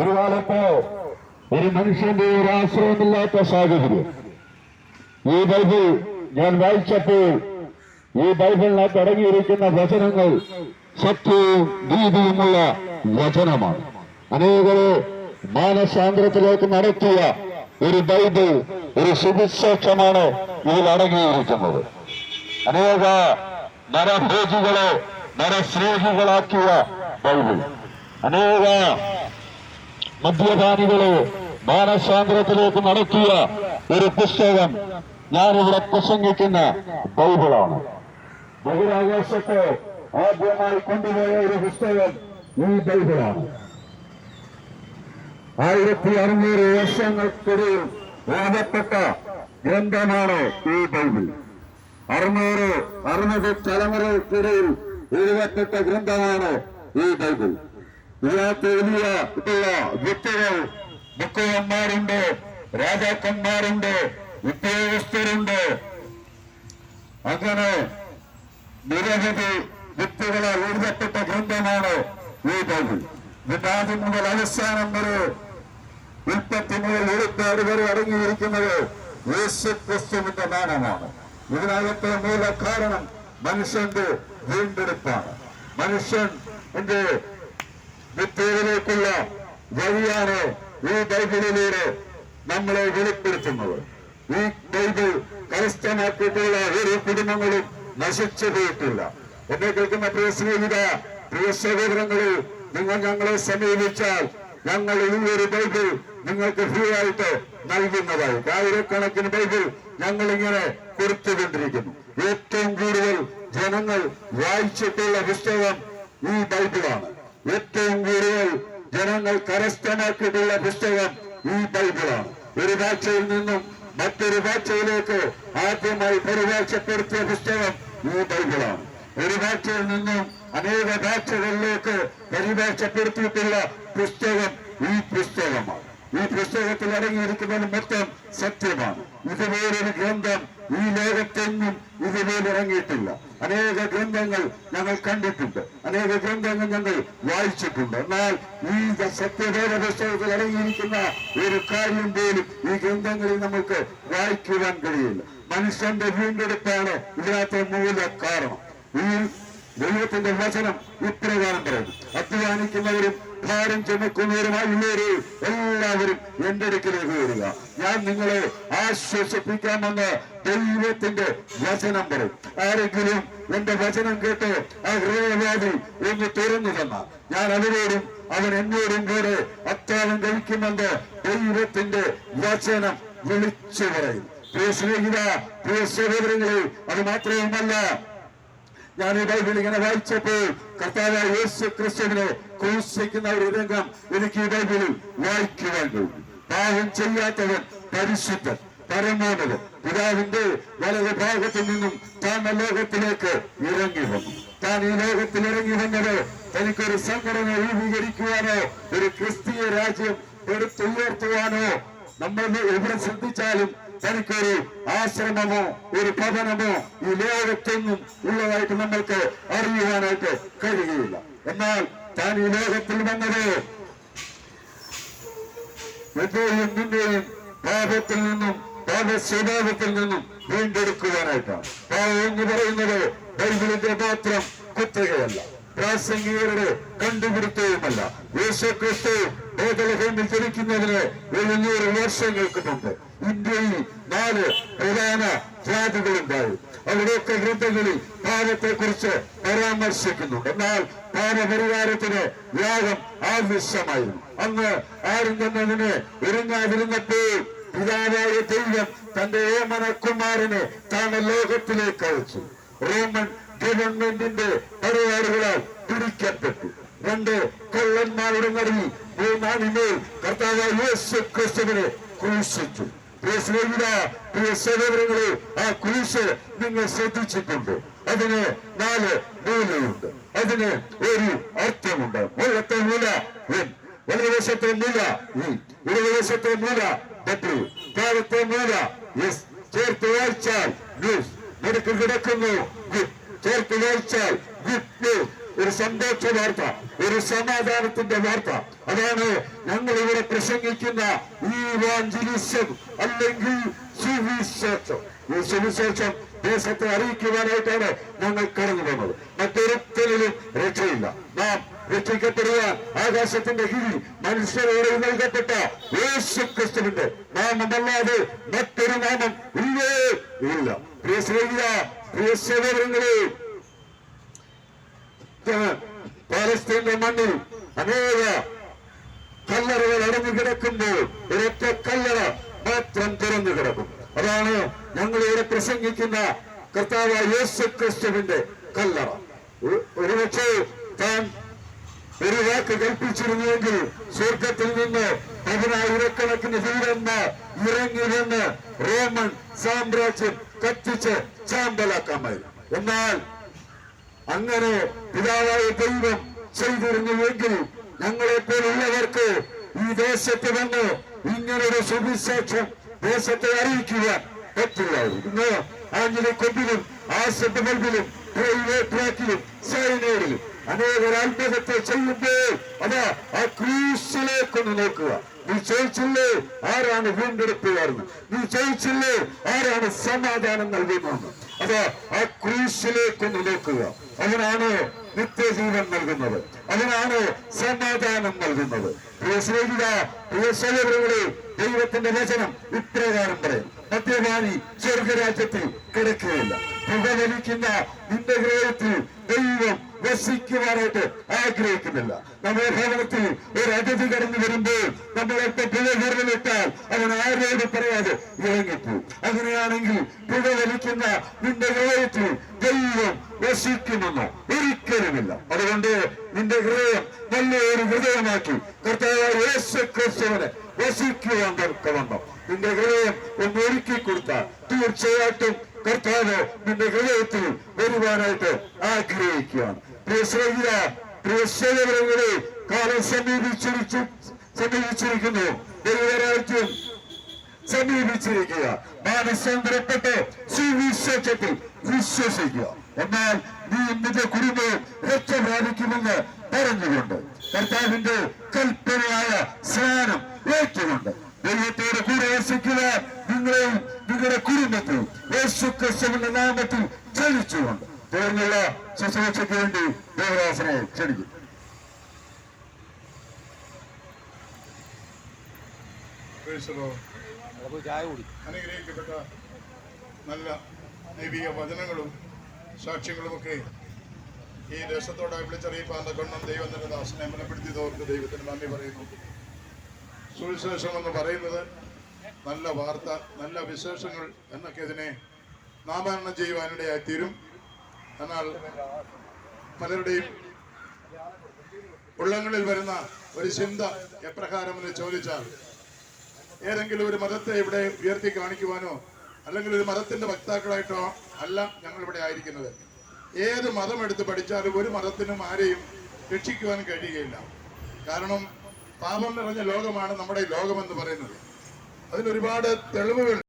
ഒരു കാലത്ത് ഒരു മനുഷ്യന്റെ ഒരു ആശ്രയമില്ലാത്ത സാഹചര്യം. ഈ ബൈബിൾ ഞാൻ വായിച്ചപ്പോൾ ഈ ബൈബിളിനകത്ത് അടങ്ങിയിരിക്കുന്ന വചനങ്ങൾ സത്യവും നീതിയുമുള്ള വചനമാണ്. അനേകരെ മാനസാന്തരത്തിലേക്ക് നടത്തിയ ഒരു ബൈബിൾ, ഒരു സുവിശേഷമാണ് ഇതിൽ അടങ്ങിയിരിക്കുന്നത്. അനേക നരഭോജികളെ നരസ്നേഹികളാക്കിയ ബൈബിൾ, അനേക മദ്യപാനികളെ മാനസാന്തരത്തിലേക്ക് നടത്തിയ ഒരു പുസ്തകം ഞാനിവിടെ പ്രസംഗിക്കുന്ന ബൈബിളാണ്. ബഹിരാകാശത്തെ ആദ്യമായി കൊണ്ടുപോയ ഒരു പുസ്തകം ഈ ബൈബിളാണ്. 1600 വർഷങ്ങൾക്കിടയിൽ എഴുതപ്പെട്ട ഗ്രന്ഥമാണ് ഈ ബൈബിൾ. 600 തലമുറകൾക്കിടയിൽ എഴുതപ്പെട്ട ഗ്രന്ഥമാണ് ഈ ബൈബിൾ. ഇതിനകത്ത് വലിയ വ്യക്തികൾ, മുക്കുവന്മാരുണ്ട്, രാജാക്കന്മാരുണ്ട്, ഉദ്യോഗസ്ഥരുണ്ട്. അങ്ങനെ നിരവധി വ്യക്തികളാൽ എഴുതപ്പെട്ട ഗ്രന്ഥമാണ് ഈ ബൈബിൾ. ഇതിന്റെ ആദ്യം മുതൽ അവസാനം വരെ, ഉൽപ്പത്തി മുതൽ വെളിപ്പാട് വരെ അടങ്ങിയിരിക്കുന്നത് യേശുക്രിസ്തുവിന്റെ നാമമാണ്. ഇതിനകത്തെ മൂല കാരണം മനുഷ്യന്റെ വീണ്ടെടുപ്പാണ്. മനുഷ്യൻ എന്റെ നിത്യതയിലേക്കുള്ള വഴിയാണ് ഈ ബൈബിളിലൂടെ നമ്മളെ വെളിപ്പെടുത്തുന്നത്. ഈ ബൈബിൾ കരസ്ഥമാക്കിയിട്ടുള്ള ഒരു കുടുംബങ്ങളും നശിച്ചു പോയിട്ടില്ല. എന്നെ കേൾക്കുന്ന പ്രിയ സ്നേഹിത, പ്രിയ സഹോദരങ്ങളിൽ, നിങ്ങൾ ഞങ്ങളെ സമീപിച്ചാൽ ഞങ്ങൾ ഈ ഒരു ബൈബിൾ നിങ്ങൾക്ക് ഫ്രീ ആയിട്ട് നൽകുന്നതായി. ആയിരക്കണക്കിന് ബൈബിൾ ഞങ്ങൾ ഇങ്ങനെ കൊടുത്തുകൊണ്ടിരിക്കുന്നു. ഏറ്റവും കൂടുതൽ ജനങ്ങൾ വായിച്ചിട്ടുള്ള പുസ്തകം ഈ ബൈബിളാണ്. ഏറ്റവും കൂടുതൽ ജനങ്ങൾ കരസ്ഥമാക്കിയിട്ടുള്ള പുസ്തകം ഈ ബൈബിളാണ്. ഒരു ഭാഷയിൽ നിന്നും മറ്റൊരു ഭാഷയിലേക്ക് ആദ്യമായി പരിഭാഷപ്പെടുത്തിയ പുസ്തകം ഈ ബൈബിളാണ്. ഒരു ഭാഷയിൽ നിന്നും അനേക ഭാഷകളിലേക്ക് പരിഭാഷപ്പെടുത്തിയിട്ടുള്ള പുസ്തകം ഈ പുസ്തകമാണ്. ഈ പുസ്തകത്തിൽ അടങ്ങിയിരിക്കുന്നത് മൊത്തം സത്യമാണ്. ഇതുപോലൊരു ഗ്രന്ഥം ഈ ലോകത്തെങ്ങും ഇതുപോലെ ഇറങ്ങിയിട്ടില്ല. അനേക ഗ്രന്ഥങ്ങൾ ഞങ്ങൾ കണ്ടിട്ടുണ്ട്, അനേക ഗ്രന്ഥങ്ങൾ ഞങ്ങൾ വായിച്ചിട്ടുണ്ട്. എന്നാൽ ഈ സത്യവേദ പുസ്തകത്തിൽ അടങ്ങിയിരിക്കുന്ന ഒരു കാര്യം പോലും ഈ ഗ്രന്ഥങ്ങളിൽ നമുക്ക് വായിക്കുവാൻ കഴിയില്ല. മനുഷ്യന്റെ വീണ്ടെടുപ്പാണ് ഇതിനകത്തെ മൂല കാരണം. ഈ ദൈവത്തിന്റെ വചനം ഇപ്രകാരം പറയുന്നു: അധ്വാനിക്കുന്നവരും ഭാരം ചുമക്കുന്നവരുമായുള്ളവരെ എല്ലാവരും എന്റെ അടുക്കിലേക്ക് വരിക, ഞാൻ നിങ്ങളെ ആശ്വസിപ്പിക്കാമെന്ന് ദൈവത്തിന്റെ വചനം പറയും. ആരെങ്കിലും എന്റെ വചനം കേട്ട് ആ ഹൃദയവാദി ഒന്ന് തുറന്നു തന്ന ഞാൻ അവരോടും അവൻ എന്നോടും കൂടെ അത്താഴം കഴിക്കുമെന്ന് ദൈവത്തിന്റെ വചനം വിളിച്ചു പറയും. പ്രിയ സ്നേഹിത, പ്രിയ സഹോദരങ്ങളെ, അത് മാത്രവുമല്ല, ഞാൻ ഈ ബൈബിൾ ഇങ്ങനെ വായിച്ചപ്പോൾ കർത്താവായ യേശു ക്രിസ്തുവിനെ ക്രൂശിക്കുന്ന ഒരു രംഗം എനിക്ക് ഈ ബൈബിളിൽ വായിക്കുവാൻ കഴിയും. പാപം ചെയ്യാത്തവൻ പരിശുദ്ധൻ, പരമോന്നതൻ, പിതാവിന്റെ വലത് ഭാഗത്തിൽ നിന്നും താൻ ലോകത്തിലേക്ക് ഇറങ്ങി വന്നു. താൻ ഈ ലോകത്തിൽ ഇറങ്ങി വന്നത് തനിക്കൊരു സംഘടന രൂപീകരിക്കുവാനോ ഒരു ക്രിസ്തീയ രാജ്യം എടുത്തുയർത്തുവാനോ. നമ്മൾ എവിടെ ശ്രദ്ധിച്ചാലും തനിക്കൊരു ആശ്രമമോ ഒരു ഭവനമോ ഈ ലോകത്തൊന്നും ഉള്ളതായിട്ട് നമ്മൾക്ക് അറിയുവാനായിട്ട് കഴിയുകയില്ല. എന്നാൽ താൻ ഈ ലോകത്തിൽ വന്നത് എന്റെയും നിന്റെയും പാപത്തിൽ നിന്നും പാപ സ്വഭാവത്തിൽ നിന്നും വീണ്ടെടുക്കുവാനായിട്ടാണ്. പാപം എന്ന് പറയുന്നത് ബൈബിളിന്റെ മാത്രം കുത്തകയല്ല, പ്രാസംഗികരുടെ കണ്ടുപിടുത്തവുമല്ല. യേശുക്രിസ്തു ബേത്ലഹേമിൽ ജനിക്കുന്നതിന് 700 വർഷങ്ങൾക്ക് മുമ്പ് ഇന്ത്യയിൽ 4 പ്രധാന ജാതികളുണ്ടായി. അവിടെയൊക്കെ ഗ്രന്ഥങ്ങളിൽ പാപത്തെ കുറിച്ച് പരാമർശിക്കുന്നുണ്ട്. എന്നാൽ പാപപരിഹാരത്തിന് യാഗം ആവശ്യമായിരുന്നു. അന്ന് ആരും തന്നെ അതിന് ഒരുങ്ങാതിരുന്നപ്പോൾ പിതാവായ ദൈവം തന്റെ ഏമനകുമാരനെ താൻ ലോകത്തിലേക്ക് അയച്ചു. റോമൻ ഗവൺമെന്റിന്റെ പരിപാടികളാൽ പിടിക്കപ്പെട്ടു. 2 കള്ളന്മാരുടെ നടുവിൽ 3 ആണിമേൽ കർത്താവായ യേശു ക്രിസ്തുവിനെ ക്രൂശിച്ചു. പ്രിയ സ്നേഹിത, പ്രിയ സഹോദരങ്ങളെ, ആ ക്രൂശ് നിങ്ങൾ ശ്രദ്ധിച്ചിട്ടുണ്ട്. അതിന് 4 മൂലയുണ്ട്, അതിന് ഒരു അർത്ഥമുണ്ട്. മുല്ലത്തെ മൂല വലതുവശത്തെ മൂല ഇടതുവശത്തെ മൂല W, താഴത്തെ മൂല S. ചേർത്ത് വായിച്ചാൽ ന്യൂസ്. നിനക്ക് കിടക്കുന്നു ഗുഡ്. ചേർത്ത് വായിച്ചാൽ ഗുഡ് ന്യൂസ്. ഒരു സന്തോഷ വാർത്ത, ഒരു സമാധാനത്തിന്റെ വാർത്ത. അതാണ് ഞങ്ങൾ ഇവിടെ പ്രസംഗിക്കുന്ന ഈ ഇവാഞ്ചലിസം അല്ലെങ്കിൽ സുവിശേഷം. ഈ സുവിശേഷം ദേശത്തെ അറിയിക്കുവാനായിട്ടാണ് ഞങ്ങൾ കടന്നു പോകുന്നത്. മറ്റൊരുത്തരിലും രക്ഷയില്ല. നാം രക്ഷിക്കപ്പെടുവാൻ ആകാശത്തിന്റെ കീഴിൽ മനുഷ്യരോട് നൽകപ്പെട്ട യേശുക്രിസ്തുവിന്റെ നാമമല്ലാതെ മറ്റൊരു നാമം ഇല്ലേ ഇല്ല. പ്രിയ സ്നേഹിത, പ്രിയ സഹോദരങ്ങളെ, പാലസ്തീന്റെ മണ്ണിൽ അനേക കല്ലറകൾ അടഞ്ഞു കിടക്കുമ്പോൾ ഒരൊറ്റ കല്ലറ മാത്രം തുറന്നു കിടക്കും. അതാണ് ഞങ്ങളിവിടെ പ്രസംഗിക്കുന്ന കർത്താവ് യേശുക്രിസ്തുവിന്റെ കല്ലറ. ഒരുപക്ഷെ താൻ ഒരു വാക്ക് കൽപ്പിച്ചിരുന്നുവെങ്കിൽ സ്വർഗത്തിൽ നിന്ന് 10,000 വീരന്മാർ ഇറങ്ങി വന്ന് റോമൻ സാമ്രാജ്യം കത്തിച്ച് ചാമ്പലാക്കാമായിരുന്നു. എന്നാൽ അങ്ങനെ പിതാവായ ദൈവം ചെയ്തിരുന്നുവെങ്കിൽ ഞങ്ങളെ പോലുള്ളവർക്ക് ഈ ദേശത്ത് വന്ന് ഇങ്ങനൊരു സുവിശേഷം ദേശത്തെ അറിയിക്കുവാൻ പറ്റില്ലായിരുന്നു. ഇന്ന് ആഞ്ഞിലെ കൊമ്പിലും ആസെറ്റ് ബൾബിലും റെയിൽവേ ട്രാക്കിലും സൈനേഡിലും അനേകർ അത്ഭുതത്തെ ചെയ്യുമ്പോൾ അതാ ആ ക്രൂശിലേക്കൊന്ന് നോക്കുക. നീ ചോദിച്ചില്ലേ ആരാണ് വീണ്ടെടുപ്പുകാരെന്ന്? നീ ചോദിച്ചില്ലേ ആരാണ് സമാധാനം നൽകുന്നതെന്ന്? അതാ ആ ക്രൂശിലേക്കൊന്ന് നോക്കുക. അവനാണ് നിത്യജീവൻ നൽകുന്നത്, അവനാണ് സമാധാനം നൽകുന്നത്. പ്രിയ സ്നേഹിത, പ്രിയ സഹോദരങ്ങളെ, ദൈവത്തിന്റെ വചനം ഇപ്രകാരം പറയും: മദ്യപാനി സ്വർഗരാജ്യത്തിൽ കിടക്കുകയില്ല. പുകവലിക്കുന്ന നിന്റെ ഹൃദയത്തിൽ ദൈവം വസിക്കുവാനായിട്ട് ആഗ്രഹിക്കുന്നില്ല. നമ്മുടെ ഭവനത്തിൽ ഒരു അതിഥി കടന്നു വരുമ്പോൾ നമ്മളൊക്കെ പുകവിട്ടാൽ അവൻ ആരോട് പറയാതെ ഇറങ്ങിപ്പോകും. അങ്ങനെയാണെങ്കിൽ പുകവലിക്കുന്ന നിന്റെ ഹൃദയത്തിൽ ദൈവം വസിക്കുമെന്ന് ഒരിക്കലുമില്ല. അതുകൊണ്ട് നിന്റെ ഹൃദയം നല്ലൊരു ഹൃദയമാക്കി കർത്താവായ യേശുക്രിസ്തുവിനെ വസിക്കുവാൻ തക്കവണ്ണം നിന്റെ ഹൃദയം ഒന്ന് ഒരുക്കി കൊടുത്താൽ തീർച്ചയായിട്ടും കർത്താവ് നിന്റെ ഹൃദയത്തിൽ വരുവാനായിട്ട് ആഗ്രഹിക്കുകയാണ്. പ്രിയ സ്നേഹിത, പ്രിയ സഹോദരങ്ങളെ, കാലം സമീപിച്ചിരിക്കുന്നു. ദൈവരാജ്യം സമീപിച്ചിരിക്കുക. മാനസാന്തരപ്പെട്ട് സുവിശേഷത്തിൽ വിശ്വസിക്കുക. എന്നാൽ നീ നിന്റെ കുടുംബം രക്ഷ പ്രാപിക്കുമെന്ന് പറഞ്ഞുകൊണ്ട് കർത്താവിന്റെ കൽപ്പനയായ സ്നാനം ഏറ്റുകൊണ്ട് ദൈവത്തോട് കൂടെ വസിക്കുവാൻ നിങ്ങളെയും നിങ്ങളുടെ കുടുംബത്തിൽ യേശുക്രിസ്തുവിന്റെ നാമത്തിൽ ക്ഷണിച്ചുകൊണ്ട് തുടർന്നുള്ള ശുശ്രൂഷയ്ക്ക് വേണ്ടി ദേവദാസനെ ക്ഷണിക്കും. അനുഗ്രഹിക്കപ്പെട്ട നല്ല ദൈവിക വചനങ്ങളും സാക്ഷ്യങ്ങളുമൊക്കെ ഈ ദേശത്തോടായി വിളിച്ചറിയിപ്പാൻ തക്കണം ദൈവം തന്നെ ദാസനെ ബലപ്പെടുത്തിയതോർക്ക് ദൈവത്തിന് നന്ദി പറയുന്നു. സുവിശേഷം എന്ന് പറയുന്നത് നല്ല വാർത്ത, നല്ല വിശേഷങ്ങൾ എന്നൊക്കെ ഇതിനെ നാമകരണം ചെയ്യുവാനിടയായി തീരും. എന്നാൽ പലരുടെയും ഉള്ളങ്ങളിൽ വരുന്ന ഒരു ചിന്ത എപ്രകാരമെന്ന് ചോദിച്ചാൽ, ഏതെങ്കിലും ഒരു മതത്തെ ഇവിടെ ഉയർത്തി കാണിക്കുവാനോ അല്ലെങ്കിൽ ഒരു മതത്തിന്റെ വക്താക്കളായിട്ടോ അല്ല ഞങ്ങൾ ഇവിടെ ആയിരിക്കുന്നത്. ഏത് മതം എടുത്ത് പഠിച്ചാലും ഒരു മതത്തിനും ആരെയും രക്ഷിക്കുവാൻ കഴിയുകയില്ല. കാരണം പാപം നിറഞ്ഞ ലോകമാണ് നമ്മുടെ ലോകമെന്ന് പറയുന്നത്. അതിനൊരുപാട് തെളിവുകൾ